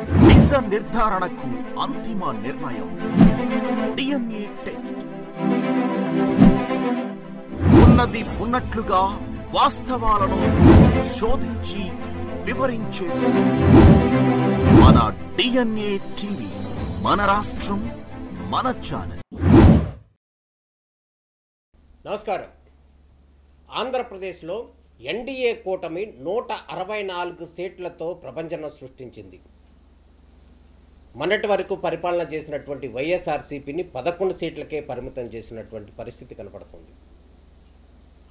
నిజ నిర్ధారణకు అంతిమ నిర్ణయం DNA టెస్ట్. ఉన్నది ఉన్నట్లుగా వాస్తవాలను శోధించి వివరించే మన DNA టీవీ, మన రాష్ట్రం, మన ఛానల్. నమస్కారం. ఆంధ్రప్రదేశ్లో ఎన్డీఏ కూటమి 164 సీట్లతో ప్రభంజనం సృష్టించింది. మొన్నటి వరకు పరిపాలన చేసినటువంటి వైఎస్ఆర్సీపీని 11 సీట్లకే పరిమితం చేసినటువంటి పరిస్థితి కనపడుతుంది.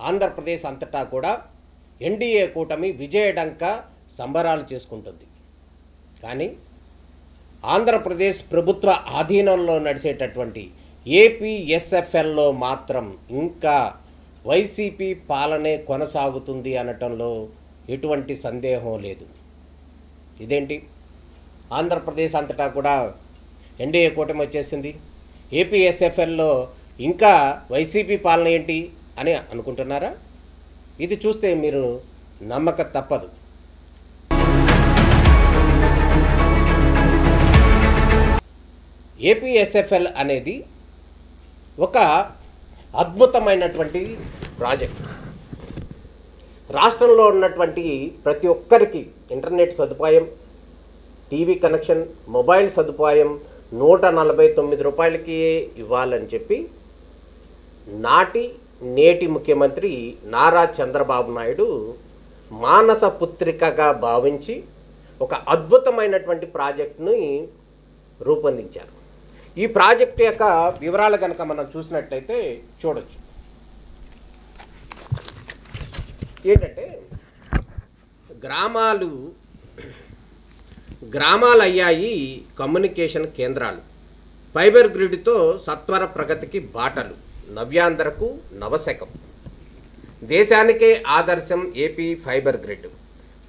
ఆంధ్రప్రదేశ్ అంతటా కూడా ఎన్డీఏ కూటమి విజయడంక సంబరాలు చేసుకుంటుంది. కానీ ఆంధ్రప్రదేశ్ ప్రభుత్వ ఆధీనంలో నడిచేటటువంటి ఏపీఎస్ఎఫ్ఎల్లో మాత్రం ఇంకా వైసీపీ పాలనే కొనసాగుతుంది అనటంలో ఎటువంటి సందేహం లేదు. ఇదేంటి, ఆంధ్రప్రదేశ్ అంతటా కూడా ఎన్డీఏ కూటమి వచ్చేసింది, ఏపీఎస్ఎఫ్ఎల్లో ఇంకా వైసీపీ పాలన ఏంటి అని అనుకుంటున్నారా? ఇది చూస్తే మీరు నమ్మక తప్పదు. ఏపీఎస్ఎఫ్ఎల్ అనేది ఒక అద్భుతమైనటువంటి ప్రాజెక్ట్. రాష్ట్రంలో ఉన్నటువంటి ప్రతి ఒక్కరికి ఇంటర్నెట్ సదుపాయం, టీవీ కనెక్షన్, మొబైల్ సదుపాయం 149 రూపాయలకి ఇవ్వాలని చెప్పి నేటి ముఖ్యమంత్రి నారా చంద్రబాబు నాయుడు మానస పుత్రికగా భావించి ఒక అద్భుతమైనటువంటి ప్రాజెక్టుని రూపొందించారు. ఈ ప్రాజెక్టు యొక్క వివరాలు కనుక మనం చూసినట్లయితే చూడొచ్చు. ఏంటంటే గ్రామాలు అయ్యాయి కమ్యూనికేషన్ కేంద్రాలు, ఫైబర్ గ్రిడ్తో సత్వర ప్రగతికి బాటలు, నవ్యాంధ్రకు నవశకం, దేశానికే ఆదర్శం ఏపీ ఫైబర్ గ్రిడ్,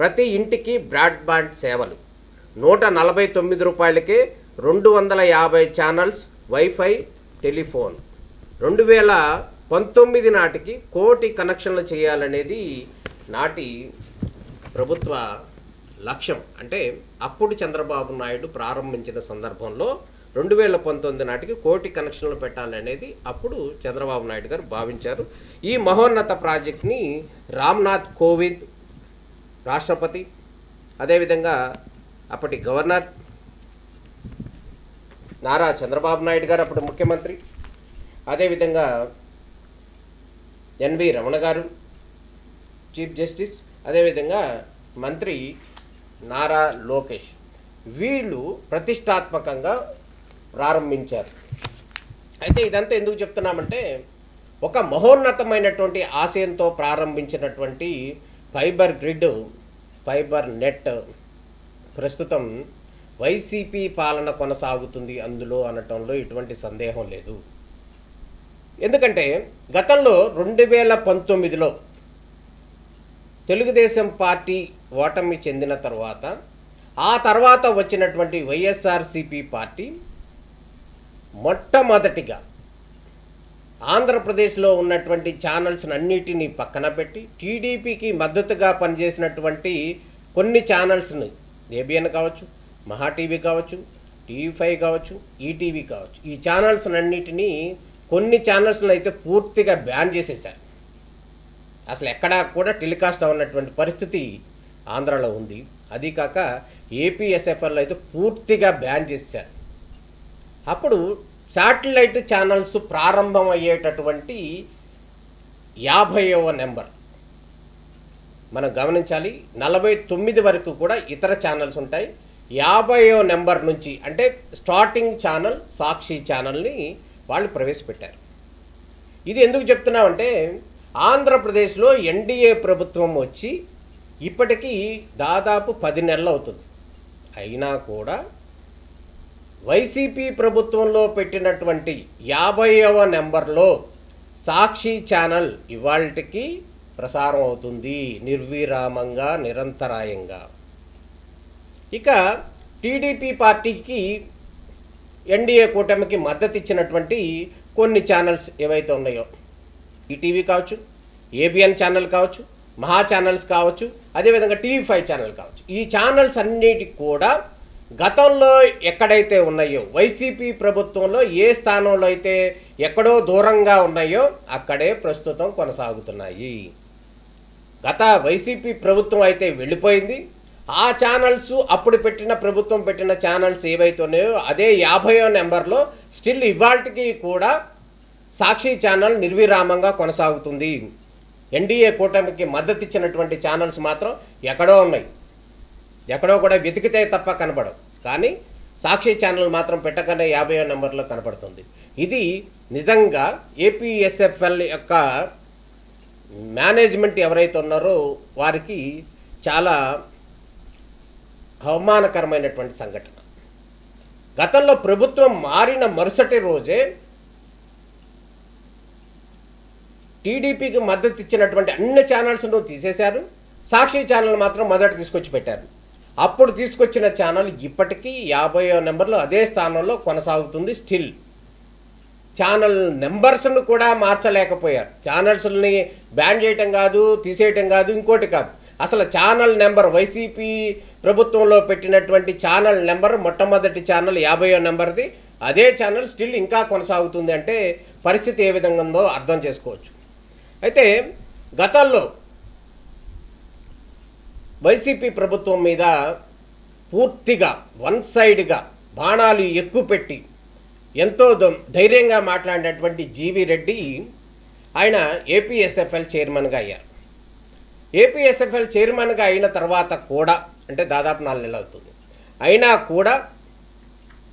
ప్రతి ఇంటికి బ్రాడ్బ్యాండ్ సేవలు, 149 రూపాయలకే 250 ఛానల్స్, వైఫై, టెలిఫోన్, 2019 నాటికి 1 కోటి కనెక్షన్లు చేయాలనేది నాటి ప్రభుత్వ లక్ష్యం. అంటే అప్పుడు చంద్రబాబు నాయుడు ప్రారంభించిన సందర్భంలో 2019 నాటికి 1 కోటి కనెక్షన్లు పెట్టాలనేది అప్పుడు చంద్రబాబు నాయుడు గారు భావించారు. ఈ మహోన్నత ప్రాజెక్ట్ని రామ్నాథ్ కోవింద్ రాష్ట్రపతి, అదేవిధంగా అప్పటి గవర్నర్ నారా చంద్రబాబు నాయుడు గారు అప్పుడు ముఖ్యమంత్రి, అదేవిధంగా ఎన్వి రమణ గారు చీఫ్ జస్టిస్, అదేవిధంగా మంత్రి నారా లోకేష్, వీళ్ళు ప్రతిష్టాత్మకంగా ప్రారంభించారు. అయితే ఇదంతా ఎందుకు చెప్తున్నామంటే ఒక మహోన్నతమైనటువంటి ఆశయంతో ప్రారంభించినటువంటి ఫైబర్ గ్రిడ్, ఫైబర్ నెట్ ప్రస్తుతం వైసీపీ పాలన కొనసాగుతుంది అందులో అనటంలో ఎటువంటి సందేహం లేదు. ఎందుకంటే గతంలో 2019లో తెలుగుదేశం పార్టీ ఓటమి చెందిన ఆ తర్వాత వచ్చినటువంటి వైఎస్ఆర్సీపీ పార్టీ మొట్టమొదటిగా ఆంధ్రప్రదేశ్లో ఉన్నటువంటి ఛానల్స్ అన్నిటినీ పక్కన పెట్టి టీడీపీకి మద్దతుగా పనిచేసినటువంటి కొన్ని ఛానల్స్ని, ఏబిఎన్ కావచ్చు, మహా టీవీ కావచ్చు, టీవీ5 కావచ్చు, ఈటీవీ కావచ్చు, ఈ ఛానల్స్ అన్నిటినీ కొన్ని ఛానల్స్ని అయితే పూర్తిగా బ్యాన్ చేసేశారు. అసలు ఎక్కడా కూడా టెలికాస్ట్ అవున్నటువంటి పరిస్థితి ఆంధ్రాలో ఉంది. అది కాక ఏపీఎస్ఎఫ్ఎల్ అయితే పూర్తిగా బ్యాన్ చేశారు. అప్పుడు శాటిలైట్ ఛానల్స్ ప్రారంభం అయ్యేటటువంటి 50వ నెంబర్ మనం గమనించాలి. 49 వరకు కూడా ఇతర ఛానల్స్ ఉంటాయి. 50వ నెంబర్ నుంచి అంటే స్టార్టింగ్ ఛానల్ సాక్షి ఛానల్ని వాళ్ళు ప్రవేశపెట్టారు. ఇది ఎందుకు చెప్తున్నామంటే ఆంధ్రప్రదేశ్లో ఎన్డీఏ ప్రభుత్వం వచ్చి ఇప్పటికీ దాదాపు 10 నెలలు అవుతుంది. అయినా కూడా వైసీపీ ప్రభుత్వంలో పెట్టినటువంటి 50వ నెంబర్లో సాక్షి ఛానల్ ఇవాళకి ప్రసారం అవుతుంది నిర్విరామంగా, నిరంతరాయంగా. ఇక టీడీపీ పార్టీకి ఎన్డీఏ కూటమికి మద్దతు ఇచ్చినటువంటి కొన్ని ఛానల్స్ ఏవైతే ఉన్నాయో, ఈటీవీ కావచ్చు, ఏబిఎన్ ఛానల్ కావచ్చు, మహా ఛానల్స్ కావచ్చు, అదేవిధంగా టీవీ5 ఛానల్ కావచ్చు, ఈ ఛానల్స్ అన్నిటికి కూడా గతంలో ఎక్కడైతే ఉన్నాయో వైసీపీ ప్రభుత్వంలో ఏ స్థానంలో అయితే ఎక్కడో దూరంగా ఉన్నాయో అక్కడే ప్రస్తుతం కొనసాగుతున్నాయి. గత వైసీపీ ప్రభుత్వం అయితే వెళ్ళిపోయింది. ఆ ఛానల్స్ అప్పుడు ప్రభుత్వం పెట్టిన ఛానల్స్ ఏవైతే ఉన్నాయో అదే 50వ నెంబర్లో స్టిల్ ఇవాల్టికి కూడా సాక్షి ఛానల్ నిర్విరామంగా కొనసాగుతుంది. ఎన్డీఏ కూటమికి మద్దతు ఇచ్చినటువంటి ఛానల్స్ మాత్రం ఎక్కడో ఉన్నాయి, ఎక్కడో కూడా వెతికితే తప్ప కనపడవు. కానీ సాక్షి ఛానల్ మాత్రం పెట్టగానే 50వ నెంబర్లో కనపడుతుంది. ఇది నిజంగా ఏపీఎస్ఎఫ్ఎల్ యొక్క మేనేజ్మెంట్ ఎవరైతే ఉన్నారో వారికి చాలా అవమానకరమైనటువంటి సంఘటన. గతంలో ప్రభుత్వం మారిన మరుసటి రోజే టీడీపీకి మద్దతు ఇచ్చినటువంటి అన్ని ఛానల్స్ను తీసేశారు. సాక్షి ఛానల్ మాత్రం మొదట తీసుకొచ్చి పెట్టారు. అప్పుడు తీసుకొచ్చిన ఛానల్ ఇప్పటికీ 50వ నెంబర్లో అదే స్థానంలో కొనసాగుతుంది. స్టిల్ ఛానల్ నెంబర్స్ను కూడా మార్చలేకపోయారు. ఛానల్స్ని బ్యాన్ చేయటం కాదు, తీసేయటం కాదు, ఇంకోటి కాదు, అసలు ఛానల్ నెంబర్ వైసీపీ ప్రభుత్వంలో పెట్టినటువంటి ఛానల్ నెంబర్ మొట్టమొదటి ఛానల్ 50వ నెంబర్ది అదే ఛానల్ స్టిల్ ఇంకా కొనసాగుతుంది అంటే పరిస్థితి ఏ విధంగా ఉందో అర్థం చేసుకోవచ్చు. అయితే గతంలో వైసీపీ ప్రభుత్వం మీద పూర్తిగా వన్ సైడ్గా బాణాలు ఎక్కుపెట్టి ఎంతో ధైర్యంగా మాట్లాడినటువంటి జీవి రెడ్డి ఆయన ఏపీఎస్ఎఫ్ఎల్ చైర్మన్గా అయ్యారు. ఏపీఎస్ఎఫ్ఎల్ చైర్మన్గా అయిన తర్వాత కూడా అంటే దాదాపు 4 నెలలు అవుతుంది. అయినా కూడా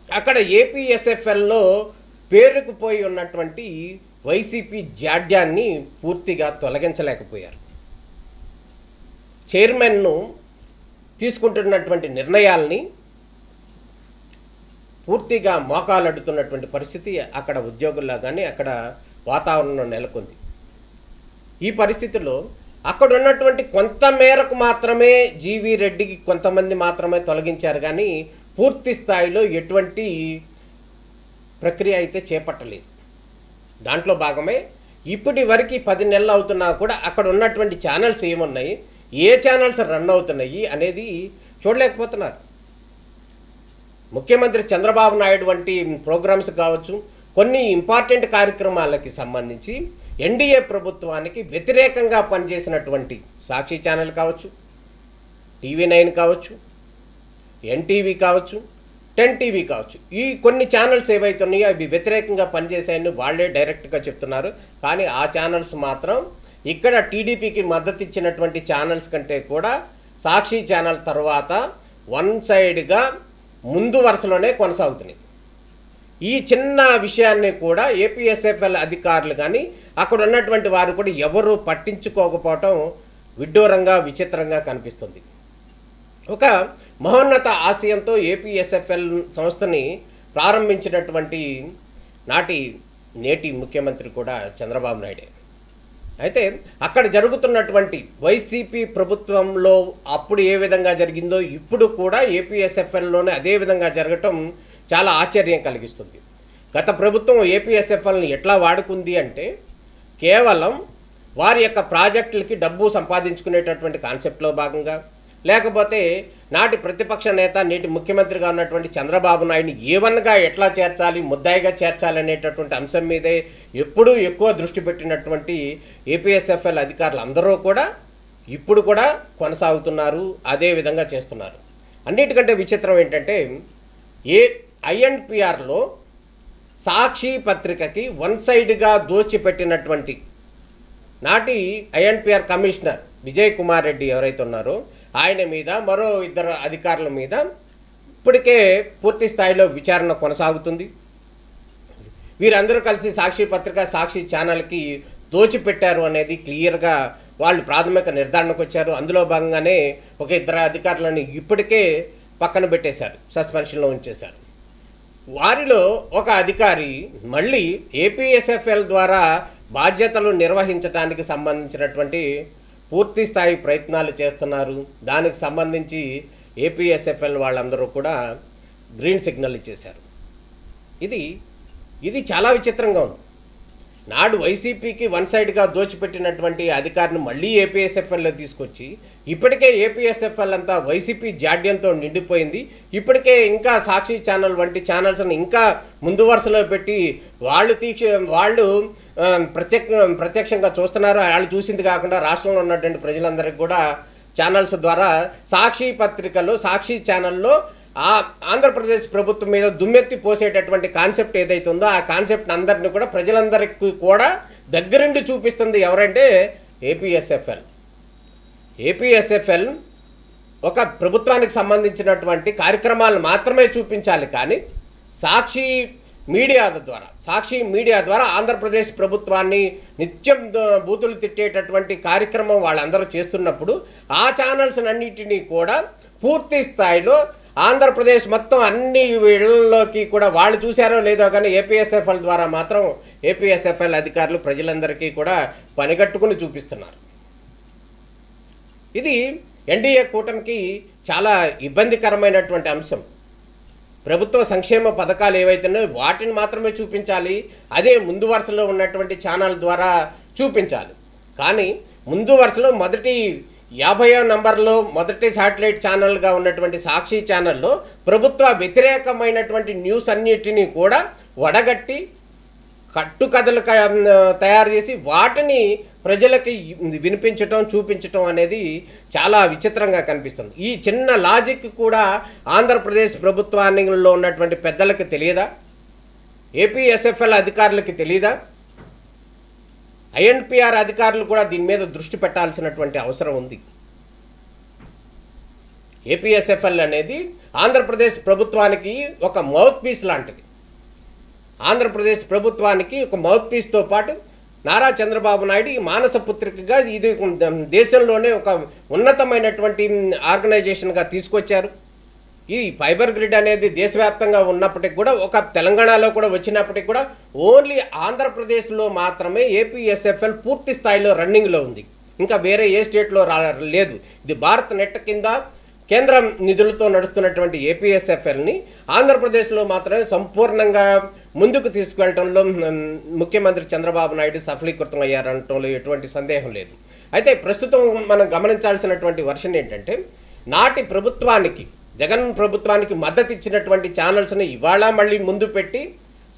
అక్కడ ఏపీఎస్ఎఫ్ఎల్లో పేరుకుపోయి ఉన్నటువంటి వైసీపీ జాడ్యాన్ని పూర్తిగా తొలగించలేకపోయారు. చైర్మన్ను తీసుకుంటున్నటువంటి నిర్ణయాల్ని పూర్తిగా మోకాలడుతున్నటువంటి పరిస్థితి అక్కడ ఉద్యోగుల్లో కానీ అక్కడ వాతావరణం నెలకొంది. ఈ పరిస్థితుల్లో అక్కడ ఉన్నటువంటి కొంత మేరకు మాత్రమే జీవి రెడ్డికి కొంతమంది మాత్రమే తొలగించారు, కానీ పూర్తి స్థాయిలో ఎటువంటి ప్రక్రియ అయితే చేపట్టలేదు. దాంట్లో భాగమే ఇప్పటి వరకు 10 నెలలు అవుతున్నా కూడా అక్కడ ఉన్నటువంటి ఛానల్స్ ఏమున్నాయి, ఏ ఛానల్స్ రన్ అవుతున్నాయి అనేది చూడలేకపోతున్నారు. ముఖ్యమంత్రి చంద్రబాబు నాయుడు వంటి ప్రోగ్రామ్స్ కావచ్చు, కొన్ని ఇంపార్టెంట్ కార్యక్రమాలకి సంబంధించి ఎన్డీఏ ప్రభుత్వానికి వ్యతిరేకంగా పనిచేసినటువంటి సాక్షి ఛానల్ కావచ్చు, TV9 కావచ్చు, ఎన్టీవీ కావచ్చు, 10 టీవీ కావచ్చు, ఈ కొన్ని ఛానల్స్ ఏవైతే ఉన్నాయో అవి వ్యతిరేకంగా పనిచేసాయని వాళ్ళే డైరెక్ట్గా చెప్తున్నారు. కానీ ఆ ఛానల్స్ మాత్రం ఇక్కడ టీడీపీకి మద్దతు ఇచ్చినటువంటి ఛానల్స్ కంటే కూడా సాక్షి ఛానల్ తర్వాత వన్ సైడ్గా ముందు వరుసలోనే కొనసాగుతున్నాయి. ఈ చిన్న విషయాన్ని కూడా ఏపీఎస్ఎఫ్ఎల్ అధికారులు కానీ అక్కడ ఉన్నటువంటి వారు కూడా ఎవరు పట్టించుకోకపోవటం విడ్డూరంగా విచిత్రంగా కనిపిస్తుంది. ఒక మహోన్నత ఆశయంతో ఏపీఎస్ఎఫ్ఎల్ సంస్థని ప్రారంభించినటువంటి నేటి ముఖ్యమంత్రి కూడా చంద్రబాబు నాయుడే. అయితే అక్కడ జరుగుతున్నటువంటి వైసీపీ ప్రభుత్వంలో అప్పుడు ఏ విధంగా జరిగిందో ఇప్పుడు కూడా ఏపీఎస్ఎఫ్ఎల్లోనే అదే విధంగా జరగటం చాలా ఆశ్చర్యం కలిగిస్తుంది. గత ప్రభుత్వం ఏపీఎస్ఎఫ్ఎల్ని ఎట్లా వాడుకుంది అంటే కేవలం వారి యొక్క ప్రాజెక్టులకి డబ్బు సంపాదించుకునేటటువంటి కాన్సెప్ట్లో భాగంగా, లేకపోతే నాటి ప్రతిపక్ష నేత నేటి ముఖ్యమంత్రిగా ఉన్నటువంటి చంద్రబాబు నాయుడిని ఏవన్గా ఎట్లా చేర్చాలి, ముద్దాయిగా చేర్చాలి అనేటటువంటి అంశం మీదే ఎప్పుడూ ఎక్కువ దృష్టి పెట్టినటువంటి ఏపీఎస్ఎఫ్ఎల్ అధికారులు అందరూ కూడా ఇప్పుడు కూడా కొనసాగుతున్నారు, అదే విధంగా చేస్తున్నారు. అన్నిటికంటే విచిత్రం ఏంటంటే ఐఎన్పిఆర్లో సాక్షి పత్రికకి వన్ సైడ్గా దోచిపెట్టినటువంటి నాటి ఐఎన్పిఆర్ కమిషనర్ విజయ్ కుమార్ రెడ్డి ఎవరైతే ఉన్నారో ఆయన మీద మరో 2 అధికారుల మీద ఇప్పటికే పూర్తి స్థాయిలో విచారణ కొనసాగుతుంది. వీరందరూ కలిసి సాక్షి పత్రిక సాక్షి ఛానల్కి దోచిపెట్టారు అనేది క్లియర్గా వాళ్ళు ప్రాథమిక నిర్ధారణకు వచ్చారు. అందులో భాగంగానే ఒక 2 అధికారులను ఇప్పటికే పక్కన పెట్టేశారు, సస్పెన్షన్లో ఉంచేశారు. వారిలో ఒక అధికారి మళ్ళీ ఏపీఎస్ఎఫ్ఎల్ ద్వారా బాధ్యతలు నిర్వహించడానికి సంబంధించినటువంటి పూర్తి స్థాయి ప్రయత్నాలు చేస్తున్నారు. దానికి సంబంధించి ఏపీఎస్ఎఫ్ఎల్ వాళ్ళందరూ కూడా గ్రీన్ సిగ్నల్ ఇచ్చేశారు. ఇది చాలా విచిత్రంగా ఉంది. నాడు వైసీపీకి వన్ సైడ్గా దోచిపెట్టినటువంటి అధికారిని మళ్ళీ ఏపీఎస్ఎఫ్ఎల్లో తీసుకొచ్చి ఇప్పటికే ఏపీఎస్ఎఫ్ఎల్ అంతా వైసీపీ జాడ్యంతో నిండిపోయింది. ఇప్పటికే ఇంకా సాక్షి ఛానల్ వంటి ఛానల్స్ని ఇంకా ముందు వరుసలో పెట్టి వాళ్ళు ప్రత్యక్షంగా చూస్తున్నారు. వాళ్ళు చూసింది కాకుండా రాష్ట్రంలో ఉన్నటువంటి ప్రజలందరికీ కూడా ఛానల్స్ ద్వారా సాక్షి పత్రికలో సాక్షి ఛానల్లో ఆంధ్రప్రదేశ్ ప్రభుత్వం మీద దుమ్మెత్తి పోసేటటువంటి కాన్సెప్ట్ ఏదైతే ఉందో ఆ కాన్సెప్ట్ అందరినీ కూడా ప్రజలందరికీ కూడా దగ్గరుండి చూపిస్తుంది ఎవరంటే ఏపీఎస్ఎఫ్ఎల్ ఒక ప్రభుత్వానికి సంబంధించినటువంటి కార్యక్రమాలను మాత్రమే చూపించాలి. కానీ సాక్షి మీడియా ద్వారా ఆంధ్రప్రదేశ్ ప్రభుత్వాన్ని నిత్యం బూతులు తిట్టేటటువంటి కార్యక్రమం వాళ్ళందరూ చేస్తున్నప్పుడు ఆ ఛానల్స్ అన్నిటినీ కూడా పూర్తి స్థాయిలో ఆంధ్రప్రదేశ్ మొత్తం అన్ని ఇళ్లలోకి కూడా వాళ్ళు చూశారో లేదో కానీ ఏపీఎస్ఎఫ్ఎల్ ద్వారా మాత్రం ఏపీఎస్ఎఫ్ఎల్ అధికారులు ప్రజలందరికీ కూడా పనిగట్టుకుని చూపిస్తున్నారు. ఇది ఎన్డీఏ కూటమికి చాలా ఇబ్బందికరమైనటువంటి అంశం. ప్రభుత్వ సంక్షేమ పథకాలు ఏవైతున్నాయో వాటిని మాత్రమే చూపించాలి, అదే ముందు వరుసలో ఉన్నటువంటి ఛానల్ ద్వారా చూపించాలి. కానీ ముందు వరుసలో మొదటి 50వ నంబర్లో మొదటి శాటిలైట్ ఛానల్గా ఉన్నటువంటి సాక్షి ఛానల్లో ప్రభుత్వ వ్యతిరేకమైనటువంటి న్యూస్ అన్నిటినీ కూడా వడగట్టి కట్టుకథలు తయారు చేసి వాటిని ప్రజలకి వినిపించటం చూపించటం అనేది చాలా విచిత్రంగా కనిపిస్తుంది. ఈ చిన్న లాజిక్ కూడా ఆంధ్రప్రదేశ్ ప్రభుత్వానిలో ఉన్నటువంటి పెద్దలకు తెలియదా? ఏపీఎస్ఎఫ్ఎల్ అధికారులకి తెలియదా? ఐఎన్పిఆర్ అధికారులు కూడా దీని మీద దృష్టి పెట్టాల్సినటువంటి అవసరం ఉంది. ఏపీఎస్ఎఫ్ఎల్ అనేది ఆంధ్రప్రదేశ్ ప్రభుత్వానికి ఒక మౌత్ పీస్ లాంటిది. ఆంధ్రప్రదేశ్ ప్రభుత్వానికి ఒక మౌత్ పీస్తో పాటు నారా చంద్రబాబు నాయుడు ఈ మానస పుత్రికగా ఇది దేశంలోనే ఒక ఉన్నతమైనటువంటి ఆర్గనైజేషన్గా తీసుకొచ్చారు. ఈ ఫైబర్ గ్రిడ్ అనేది దేశవ్యాప్తంగా ఉన్నప్పటికీ కూడా ఒక తెలంగాణలో కూడా వచ్చినప్పటికీ కూడా ఓన్లీ ఆంధ్రప్రదేశ్లో మాత్రమే ఏపీఎస్ఎఫ్ఎల్ పూర్తి స్థాయిలో రన్నింగ్లో ఉంది. ఇంకా వేరే ఏ స్టేట్లో లేదు. ఇది భారత్ నెట్ కింద కేంద్ర నిధులతో నడుస్తున్నటువంటి ఏపీఎస్ఎఫ్ఎల్ని ఆంధ్రప్రదేశ్లో మాత్రమే సంపూర్ణంగా ముందుకు తీసుకువెళ్ళటంలో ముఖ్యమంత్రి చంద్రబాబు నాయుడు సఫలీకృతం అయ్యారనటంలో ఎటువంటి సందేహం లేదు. అయితే ప్రస్తుతం మనం గమనించాల్సినటువంటి వర్షన్ ఏంటంటే నాటి ప్రభుత్వానికి జగన్ ప్రభుత్వానికి మద్దతు ఇచ్చినటువంటి ఛానల్స్ని ఇవాళ మళ్ళీ ముందు పెట్టి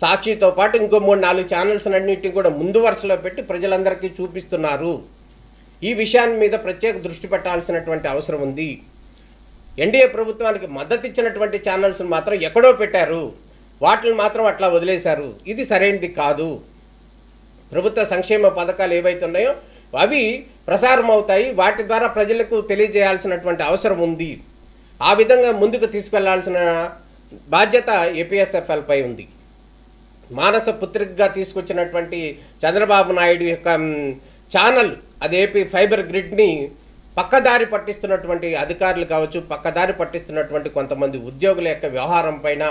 సాక్షితో పాటు ఇంకో 3-4 ఛానల్స్ అన్నింటినీ కూడా ముందు వరుసలో పెట్టి ప్రజలందరికీ చూపిస్తున్నారు. ఈ విషయాన్ని మీద ప్రత్యేక దృష్టి పెట్టాల్సినటువంటి అవసరం ఉంది. ఎన్డీఏ ప్రభుత్వానికి మద్దతు ఇచ్చినటువంటి ఛానల్స్ని మాత్రం ఎక్కడో పెట్టారు, వాటిని మాత్రం అట్లా వదిలేశారు. ఇది సరైనది కాదు. ప్రభుత్వ సంక్షేమ పథకాలు ఏవైతే ఉన్నాయో అవి ప్రసారం అవుతాయి, వాటి ద్వారా ప్రజలకు తెలియజేయాల్సినటువంటి అవసరం ఉంది. ఆ విధంగా ముందుకు తీసుకెళ్లాల్సిన బాధ్యత ఏపీఎస్ఎఫ్ఎల్పై ఉంది. మానస పుత్రికగా తీసుకొచ్చినటువంటి చంద్రబాబు నాయుడు యొక్క ఛానల్ అది ఏపీ ఫైబర్ గ్రిడ్ని పక్కదారి పట్టిస్తున్నటువంటి అధికారులు కావచ్చు, పక్కదారి పట్టిస్తున్నటువంటి కొంతమంది ఉద్యోగుల యొక్క వ్యవహారం పైన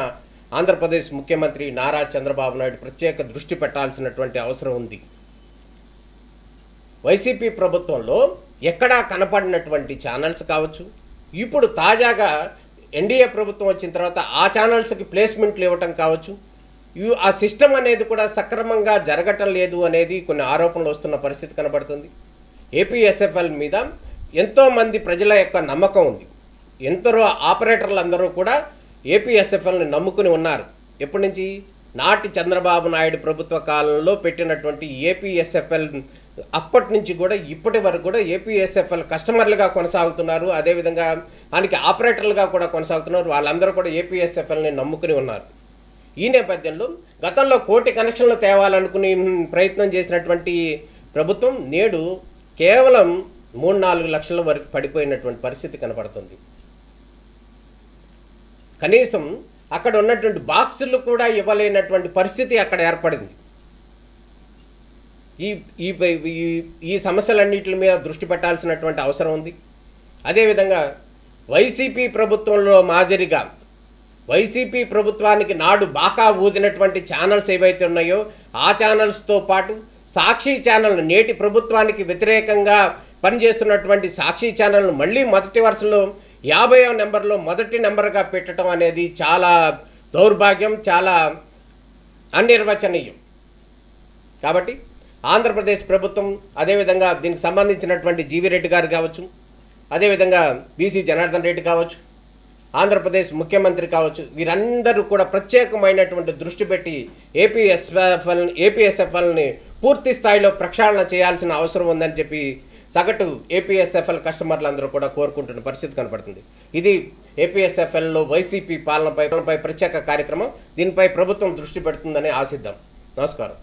ఆంధ్రప్రదేశ్ ముఖ్యమంత్రి నారా చంద్రబాబు నాయుడు ప్రత్యేక దృష్టి పెట్టాల్సినటువంటి అవసరం ఉంది. వైసీపీ ప్రభుత్వంలో ఎక్కడా కనపడినటువంటి ఛానల్స్ కావచ్చు, ఇప్పుడు తాజాగా ఎన్డీఏ ప్రభుత్వం వచ్చిన తర్వాత ఆ ఛానల్స్కి ప్లేస్మెంట్లు ఇవ్వటం కావచ్చు, ఆ సిస్టమ్ అనేది కూడా సక్రమంగా జరగటం లేదు అనేది కొన్ని ఆరోపణలు వస్తున్న పరిస్థితి కనబడుతుంది. ఏపీఎస్ఎఫ్ఎల్ మీద ఎంతోమంది ప్రజల యొక్క నమ్మకం ఉంది. ఎందరో ఆపరేటర్లు అందరూ కూడా ఏపీఎస్ఎఫ్ఎల్ని నమ్ముకుని ఉన్నారు. ఎప్పటి నుంచి? నాటి చంద్రబాబు నాయుడు ప్రభుత్వ కాలంలో పెట్టినటువంటి ఏపీఎస్ఎఫ్ఎల్ అప్పటి నుంచి కూడా ఇప్పటి వరకు కూడా ఏపీఎస్ఎఫ్ఎల్ కస్టమర్లుగా కొనసాగుతున్నారు. అదేవిధంగా దానికి ఆపరేటర్లుగా కూడా కొనసాగుతున్నారు. వాళ్ళందరూ కూడా ఏపీఎస్ఎఫ్ఎల్ని నమ్ముకుని ఉన్నారు. ఈ నేపథ్యంలో గతంలో 1 కోటి కనెక్షన్లు తేవాలనుకుని ప్రయత్నం చేసినటువంటి ప్రభుత్వం నేడు కేవలం 3-4 లక్షల వరకు పడిపోయినటువంటి పరిస్థితి కనపడుతుంది. కనీసం అక్కడ ఉన్నటువంటి బాక్సులు కూడా ఇవ్వలేనటువంటి పరిస్థితి అక్కడ ఏర్పడింది. ఈ సమస్యలన్నిటి మీద దృష్టి పెట్టాల్సినటువంటి అవసరం ఉంది. అదేవిధంగా వైసీపీ ప్రభుత్వంలో మాదిరిగా వైసీపీ ప్రభుత్వానికి నాడు బాకా ఊదినటువంటి ఛానల్స్ ఏవైతే ఉన్నాయో ఆ ఛానల్స్తో పాటు సాక్షి ఛానల్ నేటి ప్రభుత్వానికి వ్యతిరేకంగా పనిచేస్తున్నటువంటి సాక్షి ఛానల్ను మళ్ళీ మొదటి వరుసలో 50వ నెంబర్లో మొదటి నెంబర్గా పెట్టడం అనేది చాలా దౌర్భాగ్యం, చాలా అనిర్వచనీయం. కాబట్టి ఆంధ్రప్రదేశ్ ప్రభుత్వం, అదేవిధంగా దీనికి సంబంధించినటువంటి జీవి రెడ్డి గారు కావచ్చు, అదేవిధంగా బీసీ జనార్దన్ రెడ్డి కావచ్చు, ఆంధ్రప్రదేశ్ ముఖ్యమంత్రి కావచ్చు, వీరందరూ కూడా ప్రత్యేకమైనటువంటి దృష్టి పెట్టి ఏపీఎస్ఎఫ్ఎల్ని పూర్తి స్థాయిలో ప్రక్షాళన చేయాల్సిన అవసరం ఉందని చెప్పి సగటు ఏపీఎస్ఎఫ్ఎల్ కస్టమర్లందరూ కూడా కోరుకుంటున్న పరిస్థితి కనపడుతుంది. ఇది ఏపీఎస్ఎఫ్ఎల్లో వైసీపీ పాలనపై ప్రత్యేక కార్యక్రమం. దీనిపై ప్రభుత్వం దృష్టి పెడుతుందని ఆశిద్దాం. నమస్కారం.